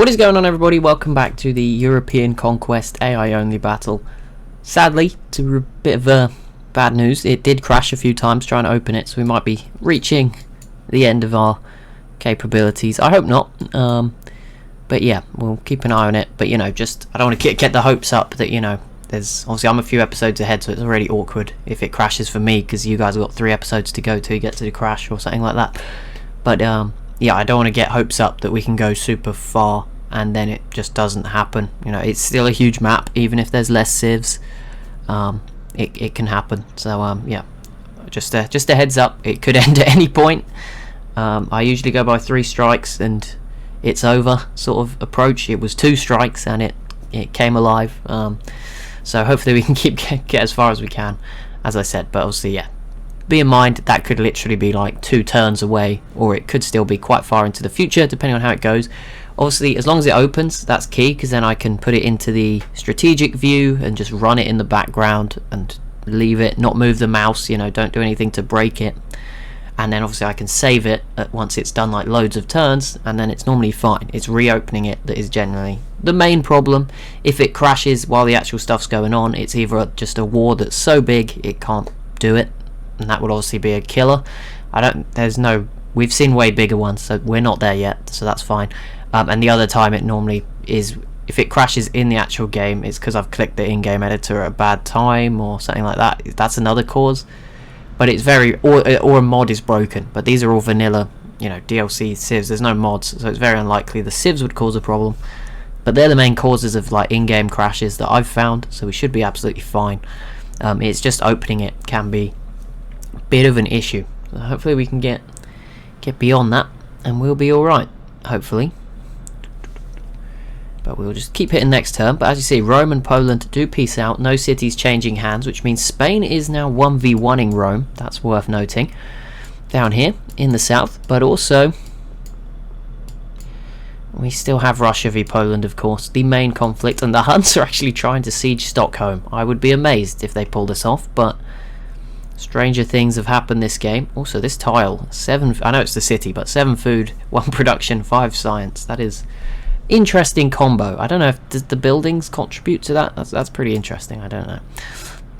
What is going on, everybody? Welcome back to the European Conquest AI only battle. Sadly, to a bit of bad news, it did crash a few times trying to open it, so we might be reaching the end of our capabilities. I hope not, but yeah, we'll keep an eye on it. But you know, just I don't want to get the hopes up that, you know, there's obviously I'm a few episodes ahead, so it's already awkward if it crashes for me because you guys have got 3 episodes to go to get to the crash or something like that. But yeah, I don't want to get hopes up that we can go super far and then it just doesn't happen. You know, it's still a huge map, even if there's less civs. It can happen. So yeah, just a heads up. It could end at any point. I usually go by 3 strikes and it's over sort of approach. It was 2 strikes and it came alive. So hopefully we can get as far as we can, as I said. But obviously, yeah, be in mind that could literally be like 2 turns away, or it could still be quite far into the future, depending on how it goes. Obviously, as long as it opens, that's key, because then I can put it into the strategic view and just run it in the background and leave it, not move the mouse, you know, don't do anything to break it. And then obviously I can save it once it's done like loads of turns, and then it's normally fine. It's reopening it that is generally the main problem. If it crashes while the actual stuff's going on, it's either just a war that's so big it can't do it, and that would obviously be a killer. We've seen way bigger ones, so we're not there yet, so that's fine. And the other time it normally is, if it crashes in the actual game, it's because I've clicked the in-game editor at a bad time or something like that. That's another cause. But it's or a mod is broken. But these are all vanilla, you know, DLC civs. There's no mods, so it's very unlikely the civs would cause a problem. But they're the main causes of like in-game crashes that I've found, so we should be absolutely fine. It's just opening it can be a bit of an issue. So hopefully we can get beyond that, and we'll be all right. Hopefully. But we'll just keep hitting next turn. But as you see, Rome and Poland do peace out. No cities changing hands, which means Spain is now 1v1ing Rome. That's worth noting. Down here in the south. But also, we still have Russia v Poland, of course. The main conflict. And the Huns are actually trying to siege Stockholm. I would be amazed if they pull this off. But stranger things have happened this game. Also, this tile. 7... I know it's the city, but 7 food, 1 production, 5 science. That is... interesting combo. I don't know if the buildings contribute to that. That's pretty interesting. I don't know.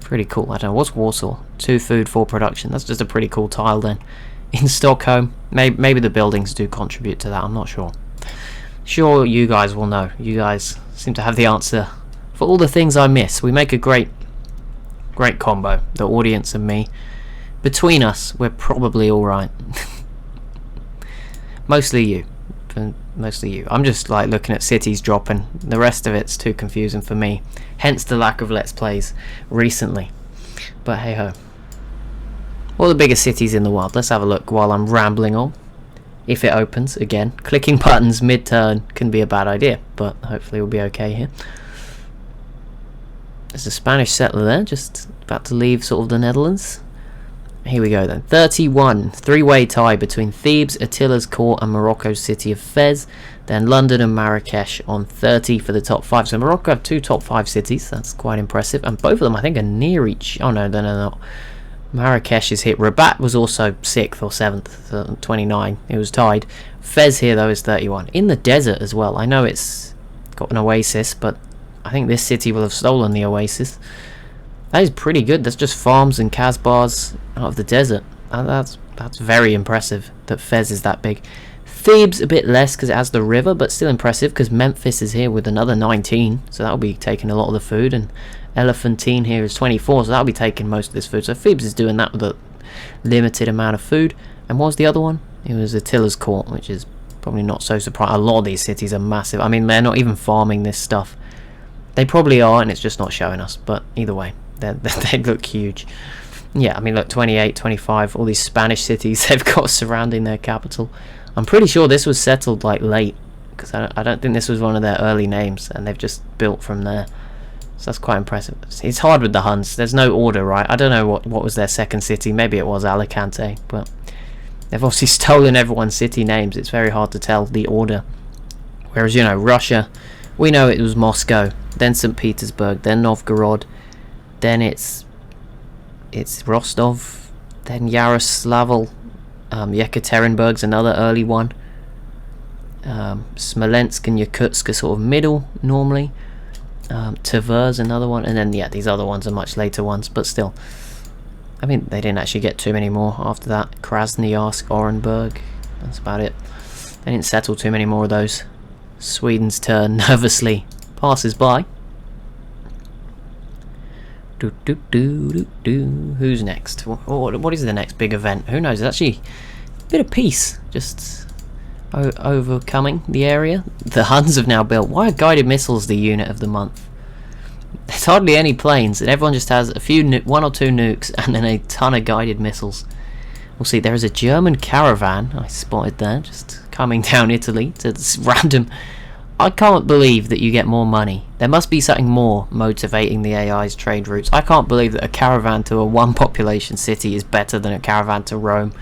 Pretty cool. I don't know. What's Warsaw? 2 food, 4 production. That's just a pretty cool tile then. In Stockholm, maybe the buildings do contribute to that. I'm not sure. Sure, you guys will know. You guys seem to have the answer for all the things I miss. We make a great combo. The audience and me. Between us, we're probably all right. Mostly you. I'm just like looking at cities dropping. The rest of it's too confusing for me, hence the lack of let's plays recently. But hey ho, what are the biggest cities in the world? Let's have a look while I'm rambling on. If it opens again, clicking buttons mid-turn can be a bad idea, but hopefully we'll be okay here. There's a Spanish settler there, just about to leave sort of the Netherlands. Here we go then. 31, 3-way tie between Thebes, Attila's court, and Morocco's city of Fez. Then London and Marrakesh on 30 for the top 5. So Morocco have 2 top 5 cities. That's quite impressive. And both of them, I think, are near each. Oh no, they're not. Marrakesh is hit. Rabat was also 6th or 7th, 29. It was tied. Fez here though is 31. In the desert as well. I know it's got an oasis, but I think this city will have stolen the oasis. That is pretty good. That's just farms and Casbahs out of the desert. That's very impressive that Fez is that big. Thebes a bit less because it has the river, but still impressive because Memphis is here with another 19, so that'll be taking a lot of the food. And Elephantine here is 24, so that'll be taking most of this food. So Thebes is doing that with a limited amount of food. And what was the other one? It was Attila's court, which is probably not so surprising. A lot of these cities are massive. I mean, they're not even farming this stuff. They probably are, and it's just not showing us. But either way. They look huge. Yeah, I mean, look, 28, 25, all these Spanish cities they've got surrounding their capital. I'm pretty sure this was settled like late, because I don't think this was one of their early names, and they've just built from there. So that's quite impressive. It's hard with the Huns. There's no order, right? I don't know what was their second city. Maybe it was Alicante, but they've obviously stolen everyone's city names. It's very hard to tell the order. Whereas, you know, Russia, we know it was Moscow, then St. Petersburg, then Novgorod. Then it's Rostov, then Yaroslavl, Yekaterinburg's another early one. Smolensk and Yakutsk are sort of middle normally. Tver's another one, and then yeah, these other ones are much later ones, but still. I mean, they didn't actually get too many more after that. Krasnoyarsk, Orenburg, that's about it. They didn't settle too many more of those. Sweden's turn nervously passes by. Who's next? What is the next big event? Who knows? It's actually a bit of peace. Just overcoming the area. The Huns have now built. Why are guided missiles the unit of the month? There's hardly any planes, and everyone just has a few, one or two nukes, and then a ton of guided missiles. We'll see. There is a German caravan I spotted there, just coming down Italy to this random. I can't believe that you get more money. There must be something more motivating the AI's trade routes. I can't believe that a caravan to a one population city is better than a caravan to Rome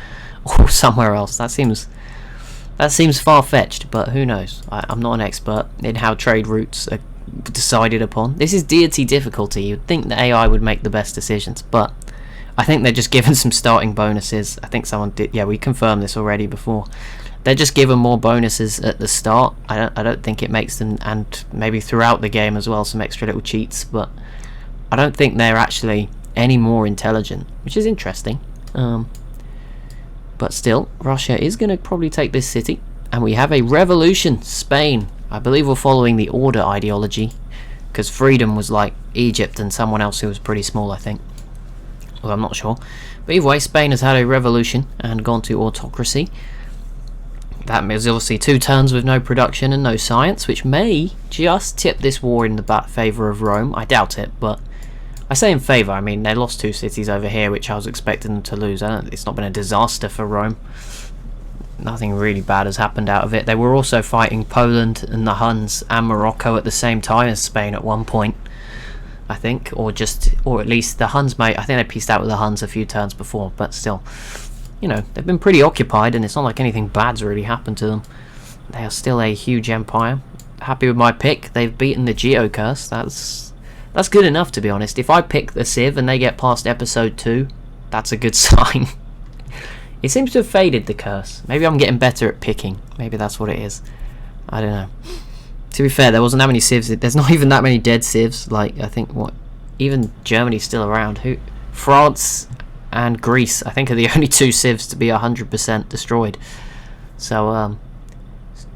or somewhere else. That seems far-fetched, but who knows? I'm not an expert in how trade routes are decided upon. This is deity difficulty. You'd think the AI would make the best decisions, but I think they're just given some starting bonuses. I think someone did. Yeah, we confirmed this already before. They're just given more bonuses at the start. I don't think it makes them, and maybe throughout the game as well, some extra little cheats, but I don't think they're actually any more intelligent, which is interesting. But still, Russia is going to probably take this city, and we have a revolution. Spain, I believe we're following the order ideology, because freedom was like Egypt and someone else who was pretty small, I think. Well, I'm not sure. But either way, Spain has had a revolution and gone to autocracy. That means obviously 2 turns with no production and no science, which may just tip this war in the favour of Rome. I doubt it, but I say in favour. I mean, they lost 2 cities over here, which I was expecting them to lose. It's not been a disaster for Rome. Nothing really bad has happened out of it. They were also fighting Poland and the Huns and Morocco at the same time as Spain at one point, I think, or at least the Huns I think they pieced out with the Huns a few turns before, but still, you know, they've been pretty occupied, and it's not like anything bad's really happened to them. They are still a huge empire. Happy with my pick. They've beaten the Geo Curse. That's good enough, to be honest. If I pick the Civ and they get past episode 2, that's a good sign. It seems to have faded, the curse. Maybe I'm getting better at picking. Maybe that's what it is. I don't know. To be fair, there wasn't that many civs. There's not even that many dead civs. Like, I think, even Germany's still around. France and Greece, I think, are the only 2 civs to be 100% destroyed. So,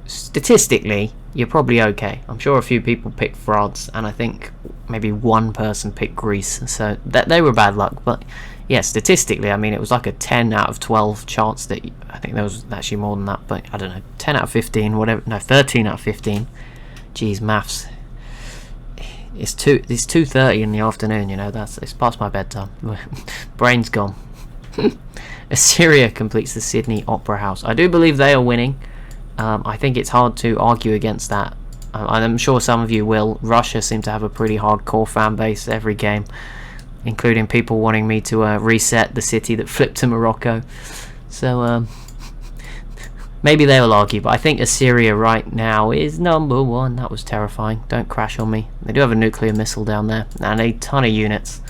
statistically, you're probably okay. I'm sure a few people picked France, and I think maybe 1 person picked Greece. So, they were bad luck, but yeah, statistically, I mean, it was like a 10 out of 12 chance that... I think there was actually more than that, but I don't know, 10 out of 15, whatever. No, 13 out of 15. Jeez, maths. It's 2:30 in the afternoon, you know. It's past my bedtime. Brain's gone. Assyria completes the Sydney Opera House. I do believe they are winning. I think it's hard to argue against that. I'm sure some of you will. Russia seem to have a pretty hardcore fan base every game, including people wanting me to reset the city that flipped to Morocco. So maybe they will argue, but I think Assyria right now is number 1. That was terrifying. Don't crash on me. They do have a nuclear missile down there and a ton of units,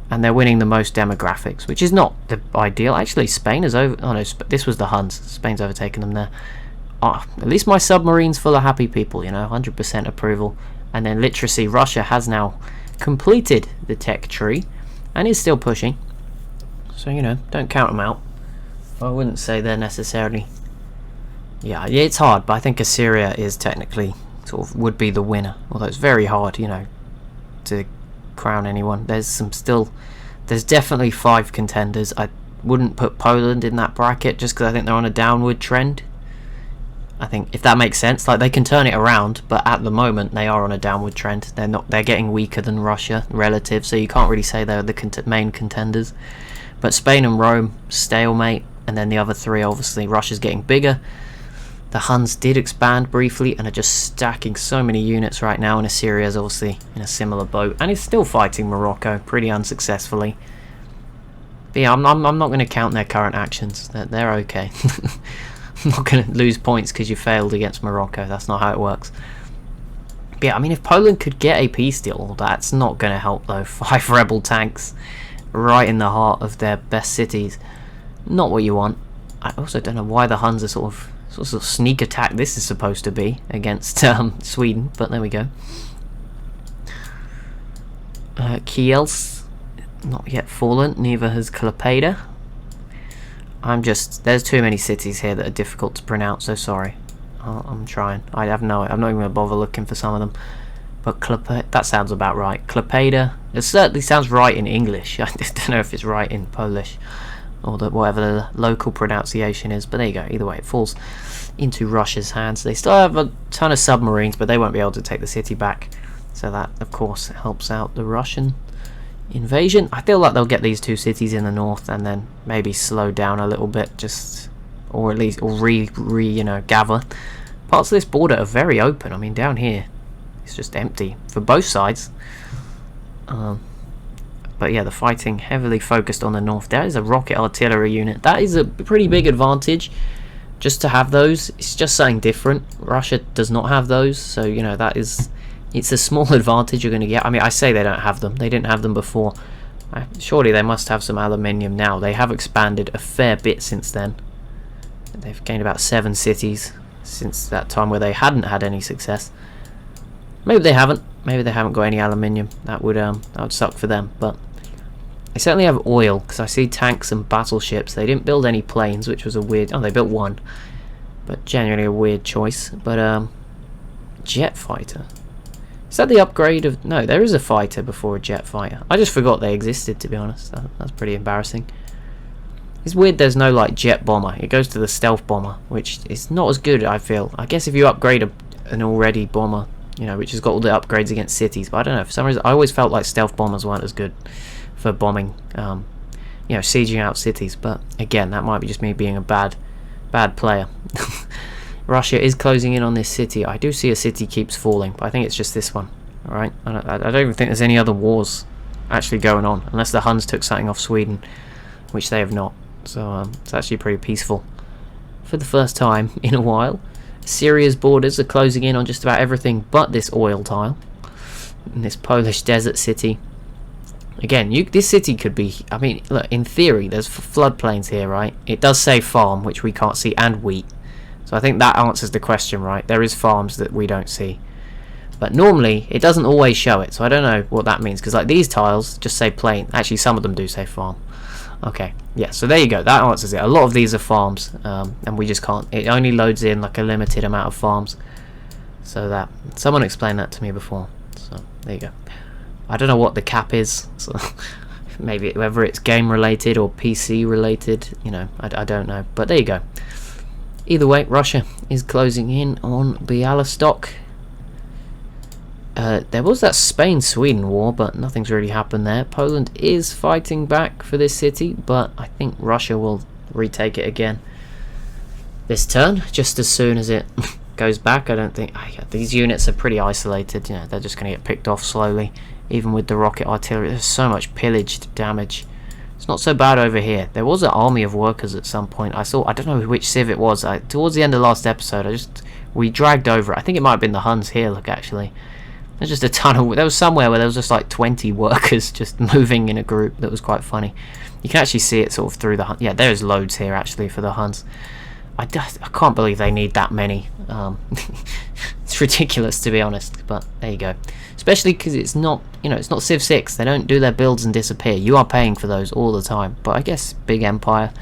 and they're winning the most demographics, which is not the ideal. Actually, Spain is over. Oh no, this was the Huns. Spain's overtaken them there. At least my submarine's full of happy people, you know, 100% approval. And then literacy, Russia has now completed the tech tree and is still pushing, so, you know, don't count them out. I wouldn't say they're necessarily... yeah, it's hard, but I think Assyria is technically sort of would be the winner, although it's very hard, you know, to crown anyone. There's definitely 5 contenders. I wouldn't put Poland in that bracket just because I think they're on a downward trend. I think, if that makes sense, like, they can turn it around, but at the moment they are on a downward trend. They're getting weaker than Russia relative, so you can't really say they're the main contenders. But Spain and Rome, stalemate, and then the other 3, obviously Russia's getting bigger. The Huns did expand briefly and are just stacking so many units right now, and Assyria's obviously in a similar boat and is still fighting Morocco pretty unsuccessfully. But yeah, I'm not going to count their current actions. They're okay. I'm not going to lose points because you failed against Morocco. That's not how it works. But yeah, I mean, if Poland could get a peace deal, that's not going to help, though. 5 rebel tanks right in the heart of their best cities. Not what you want. I also don't know why the Huns are sort of sort of sneak attack this is supposed to be against Sweden, but there we go. Kiel's not yet fallen, neither has Klaipeda. there's too many cities here that are difficult to pronounce, so sorry. I'm trying. I'm not even going to bother looking for some of them. But that sounds about right. Klaipeda, it certainly sounds right in English. I just don't know if it's right in Polish, or whatever the local pronunciation is, but there you go. Either way, it falls into Russia's hands. They still have a ton of submarines, but they won't be able to take the city back, so that of course helps out the Russian invasion. I feel like they'll get these two cities in the north and then maybe slow down a little bit, or at least gather. Parts of this border are very open. I mean, down here it's just empty for both sides. But yeah, the fighting heavily focused on the north. There is a rocket artillery unit. That is a pretty big advantage, just to have those. It's just something different. Russia does not have those, so it's a small advantage you're going to get. I mean, I say they don't have them. They didn't have them before. Surely they must have some aluminium now. They have expanded a fair bit since then. They've gained about 7 cities since that time where they hadn't had any success. Maybe they haven't. Maybe they haven't got any aluminium. That would suck for them. But they certainly have oil, because I see tanks and battleships. They didn't build any planes, which was a weird... Oh, they built one, but genuinely a weird choice. But jet fighter. Is that the upgrade of... No, there is a fighter before a jet fighter. I just forgot they existed, to be honest. That's pretty embarrassing. It's weird there's no, like, jet bomber. It goes to the stealth bomber, which is not as good, I feel. I guess if you upgrade an already bomber, which has got all the upgrades against cities. But I don't know, for some reason, I always felt like stealth bombers weren't as good for bombing, sieging out cities. But again, that might be just me being a bad player. Russia is closing in on this city. I do see a city keeps falling, but I think it's just this one. Alright, I don't even think there's any other wars actually going on, unless the Huns took something off Sweden, which they have not. So it's actually pretty peaceful for the first time in a while. Syria's borders are closing in on just about everything but this oil tile in this Polish desert city. Again, this city could be... I mean, look, in theory, there's floodplains here, right? It does say farm, which we can't see, and wheat. So I think that answers the question, right? There is farms that we don't see. But normally, it doesn't always show it, so I don't know what that means. Because like these tiles just say plain. Actually, some of them do say farm. Okay, yeah, so there you go. That answers it. A lot of these are farms, and we just can't... It only loads in like a limited amount of farms. So that... Someone explained that to me before. So, there you go. I don't know what the cap is. So maybe whether it's game related or PC related, I don't know. But there you go. Either way, Russia is closing in on Bialystok. There was that Spain-Sweden war, but nothing's really happened there. Poland is fighting back for this city, but I think Russia will retake it again this turn, just as soon as it goes back. I don't think... these units are pretty isolated, they're just going to get picked off slowly, even with the rocket artillery. There's so much pillaged damage. It's not so bad over here. There was an army of workers at some point. I don't know which civ it was. Towards the end of last episode, we dragged over it. I think it might have been the Huns here, look, actually. There's just a ton of... There was somewhere where there was just like 20 workers just moving in a group. That was quite funny. You can actually see it sort of through the... Yeah, there's loads here actually for the Huns. I can't believe they need that many. It's ridiculous, to be honest. But there you go. Especially because it's not... it's not Civ 6. They don't do their builds and disappear. You are paying for those all the time. But I guess big empire.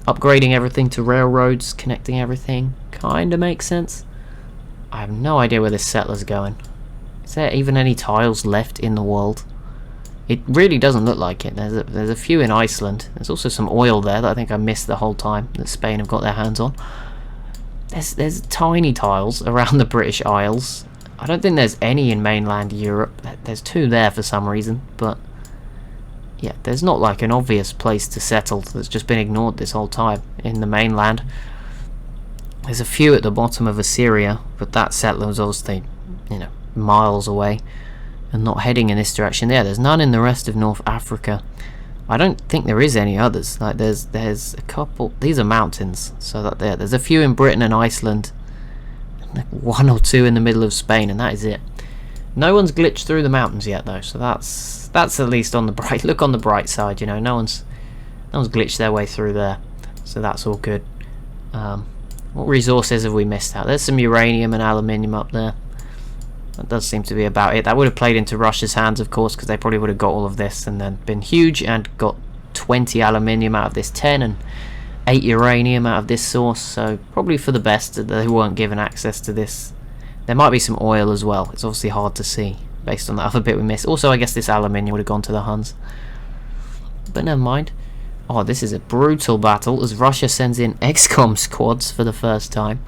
Upgrading everything to railroads. Connecting everything. Kind of makes sense. I have no idea where this settler's going. Is there even any tiles left in the world? It really doesn't look like it. There's a few in Iceland. There's also some oil there that I think I missed the whole time that Spain have got their hands on. There's tiny tiles around the British Isles. I don't think there's any in mainland Europe. There's 2 there for some reason, but yeah, there's not like an obvious place to settle that's just been ignored this whole time in the mainland. There's a few at the bottom of Assyria, but that settler was obviously, miles away and not heading in this direction. There's none in the rest of North Africa. I don't think there is any others. Like there's a couple. These are mountains, so that there's a few in Britain and Iceland, and like 1 or 2 in the middle of Spain, and that is it. No one's glitched through the mountains yet though, so that's at least on the bright. Look on the bright side, no one's glitched their way through there, so that's all good. What resources have we missed out? There's some uranium and aluminium up there. That does seem to be about it. That would have played into Russia's hands, of course, because they probably would have got all of this and then been huge and got 20 aluminium out of this 10 and 8 uranium out of this source. So probably for the best that they weren't given access to this. There might be some oil as well. It's obviously hard to see based on that other bit we missed. Also, I guess this aluminium would have gone to the Huns. But never mind. Oh, this is a brutal battle as Russia sends in XCOM squads for the first time.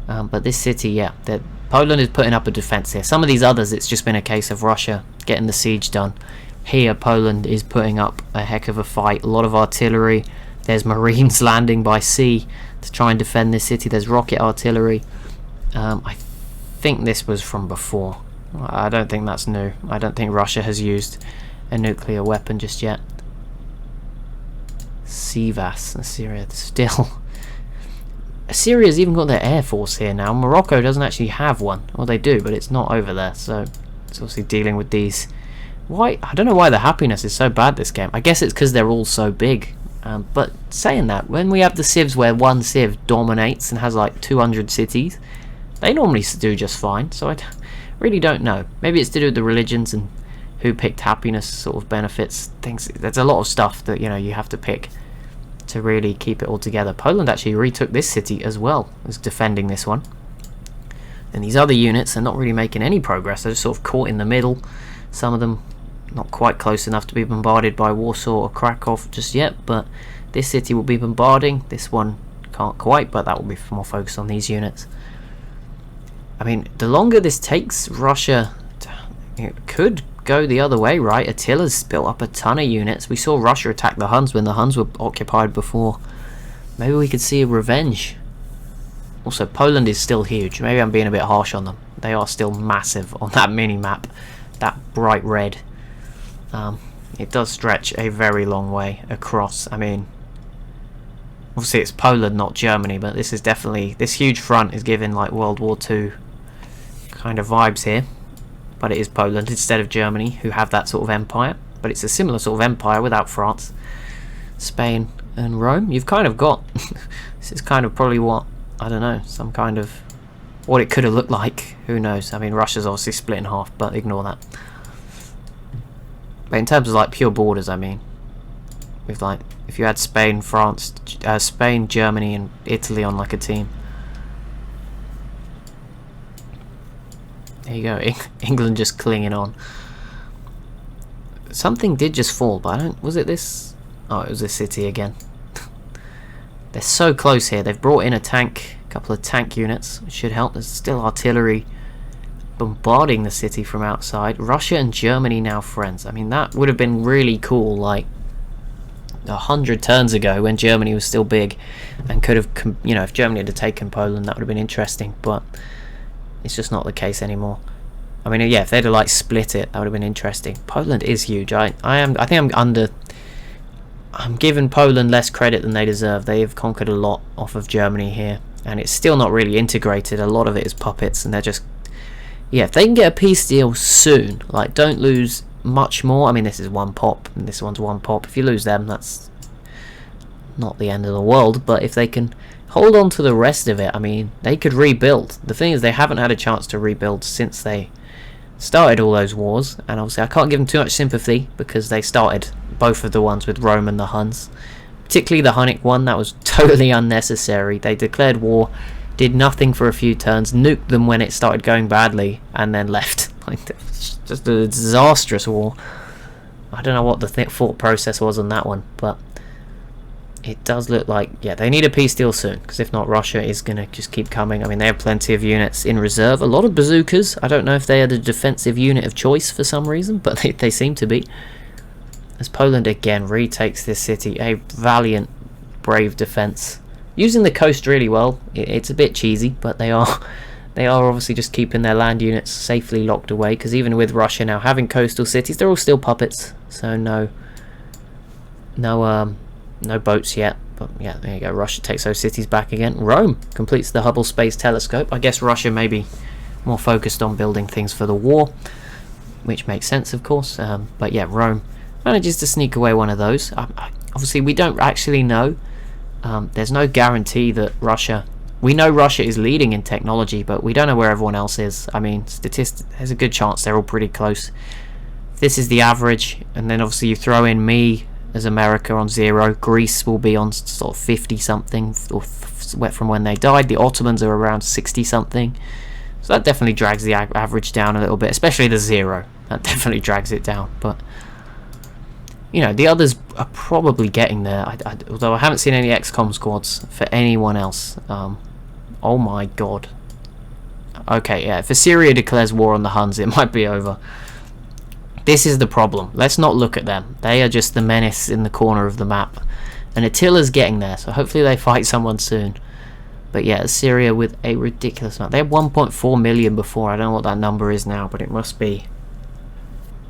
But this city, yeah, Poland is putting up a defense here. Some of these others, it's just been a case of Russia getting the siege done. Here, Poland is putting up a heck of a fight. A lot of artillery. There's marines landing by sea to try and defend this city. There's rocket artillery. I think this was from before. I don't think that's new. I don't think Russia has used a nuclear weapon just yet. Sivas, Syria, still. Syria's even got their air force here now. Morocco doesn't actually have one. Well, they do, but it's not over there. So it's obviously dealing with these. Why? I don't know why the happiness is so bad this game. I guess it's because they're all so big. But saying that, when we have the civs where one civ dominates and has like 200 cities, they normally do just fine. So I really don't know. Maybe it's to do with the religions and who picked happiness sort of benefits things. There's a lot of stuff that you have to pick to really keep it all together. Poland actually retook this city as well as defending this one. And these other units are not really making any progress. They're just sort of caught in the middle. Some of them not quite close enough to be bombarded by Warsaw or Krakow just yet, but this city will be bombarding. This one can't quite, but that will be more focused on these units. I mean, the longer this takes, Russia could go the other way, right? Attila's built up a ton of units. We saw Russia attack the Huns when the Huns were occupied before. Maybe we could see a revenge. Also, Poland is still huge. Maybe I'm being a bit harsh on them. They are still massive on that mini-map. That bright red. It does stretch a very long way across. I mean, obviously it's Poland, not Germany, but this is definitely... This huge front is giving like World War II kind of vibes here. But it is Poland instead of Germany, who have that sort of empire. But it's a similar sort of empire without France. Spain and Rome. You've kind of got... This is kind of probably what... I don't know, some kind of... What it could have looked like. Who knows? I mean, Russia's obviously split in half, but ignore that. But in terms of like pure borders, I mean, with like if you had Spain, France, Spain, Germany, and Italy on like a team. There you go, England just clinging on. Something did just fall, but I don't. Was it this? Oh, it was this city again. They're so close here. They've brought in a tank, a couple of tank units, which should help. There's still artillery bombarding the city from outside. Russia and Germany now friends. I mean, that would have been really cool like 100 turns ago when Germany was still big and could have, if Germany had taken Poland, that would have been interesting, but it's just not the case anymore. I mean, yeah, if they'd have like split it, that would have been interesting. Poland is huge. I think I'm giving Poland less credit than they deserve. They have conquered a lot off of Germany here, and it's still not really integrated. A lot of it is puppets, and they're just... Yeah, if they can get a peace deal soon, like don't lose much more. I mean, this is one pop, and this one's one pop. If you lose them, that's not the end of the world. But if they can hold on to the rest of it, I mean, they could rebuild. The thing is, they haven't had a chance to rebuild since they started all those wars. And obviously, I can't give them too much sympathy because they started both of the ones with Rome and the Huns. Particularly the Hunnic one, that was totally unnecessary. They declared war, did nothing for a few turns, nuked them when it started going badly, and then left. Like, just a disastrous war. I don't know what the thought process was on that one, but it does look like, yeah, they need a peace deal soon, because if not, Russia is going to just keep coming. I mean, they have plenty of units in reserve, a lot of bazookas. I don't know if they are the defensive unit of choice for some reason, but they seem to be. As Poland again retakes this city, a valiant, brave defense. Using the coast really well. It's a bit cheesy, but they are obviously just keeping their land units safely locked away, because even with Russia now having coastal cities, they're all still puppets, so no boats yet. But yeah, there you go. Russia takes those cities back again. Rome completes the Hubble Space Telescope. I guess Russia may be more focused on building things for the war, which makes sense, of course. But yeah, Rome manages to sneak away one of those. Obviously, we don't actually know. There's no guarantee that Russia We know Russia is leading in technology, but we don't know where everyone else is. I mean, there's a good chance they're all pretty close. This is the average, and then obviously you throw in me as America on 0. Greece will be on sort of 50 something, or from when they died. The Ottomans are around 60 something, so that definitely drags the average down a little bit, especially the 0. That definitely drags it down. But you know, the others are probably getting there. Although I haven't seen any XCOM squads for anyone else. Oh my god. Okay, yeah, if Assyria declares war on the Huns, it might be over. This is the problem. Let's not look at them. They are just the menace in the corner of the map. And Attila's getting there, so hopefully they fight someone soon. But yeah, Assyria with a ridiculous amount. They had 1.4 million before. I don't know what that number is now, but it must be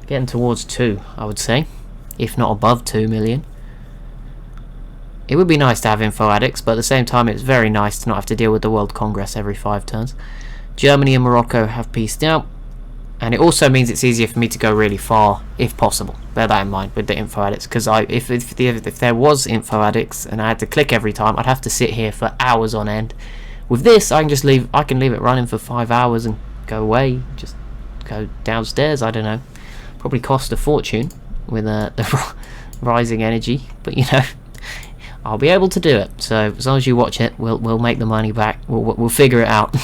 getting towards 2, I would say. If not above 2 million. It would be nice to have info addicts, but at the same time it's very nice to not have to deal with the World Congress every 5 turns. Germany and Morocco have peaced out. And it also means it's easier for me to go really far, if possible. Bear that in mind with the info addicts, because if there was info addicts and I had to click every time, I'd have to sit here for hours on end. With this, I can just leave. I can leave it running for 5 hours and go away. Just go downstairs. I don't know. Probably cost a fortune with the rising energy, but you know, I'll be able to do it. So as long as you watch it, we'll make the money back. We'll figure it out.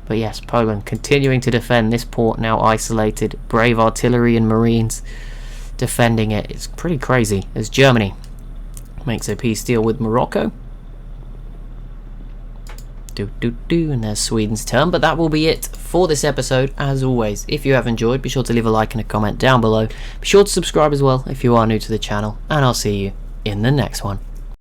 But yes, Poland continuing to defend this port, now isolated. Brave artillery and marines defending it. It's pretty crazy. As Germany makes a peace deal with Morocco. And there's Sweden's turn. But that will be it for this episode. As always, if you have enjoyed, be sure to leave a like and a comment down below. Be sure to subscribe as well if you are new to the channel. And I'll see you in the next one.